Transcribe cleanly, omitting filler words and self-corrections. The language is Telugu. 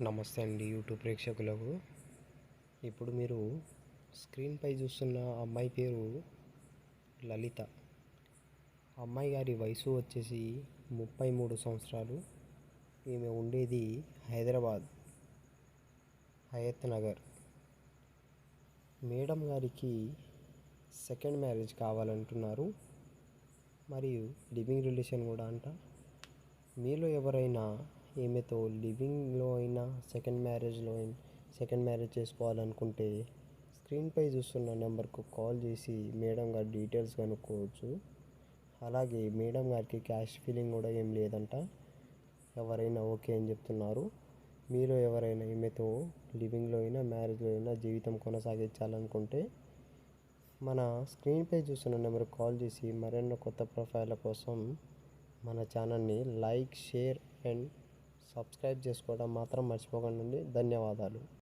నమస్తే అండి యూట్యూబ్ ప్రేక్షకులకు. ఇప్పుడు మీరు స్క్రీన్పై చూస్తున్న అమ్మాయి పేరు లలిత. అమ్మాయి గారి వయసు వచ్చేసి 33 సంవత్సరాలు. ఈమె ఉండేది హైదరాబాద్ హయత్ నగర్. మేడం గారికి సెకండ్ మ్యారేజ్ కావాలంటున్నారు, మరియు లివింగ్ రిలేషన్ కూడా అంట. మీలో ఎవరైనా ఈమెతో లివింగ్లో అయినా సెకండ్ మ్యారేజ్ చేసుకోవాలనుకుంటే స్క్రీన్పై చూస్తున్న నెంబర్కు కాల్ చేసి మేడం గారి డీటెయిల్స్ కనుక్కోవచ్చు. అలాగే మేడం గారికి క్యాష్ ఫీలింగ్ కూడా ఏం లేదంట. ఎవరైనా ఓకే అని చెప్తున్నారు. మీరు ఎవరైనా ఈమెతో లివింగ్లో అయినా మ్యారేజ్లో అయినా జీవితం కొనసాగించాలనుకుంటే మన స్క్రీన్పై చూస్తున్న నెంబర్కి కాల్ చేసి మరెన్నో కొత్త ప్రొఫైళ్ళ కోసం మన ఛానల్ని లైక్, షేర్ అండ్ సబ్స్క్రైబ్ చేసుకోవడం మాత్రం మర్చిపోకండి. ధన్యవాదాలు.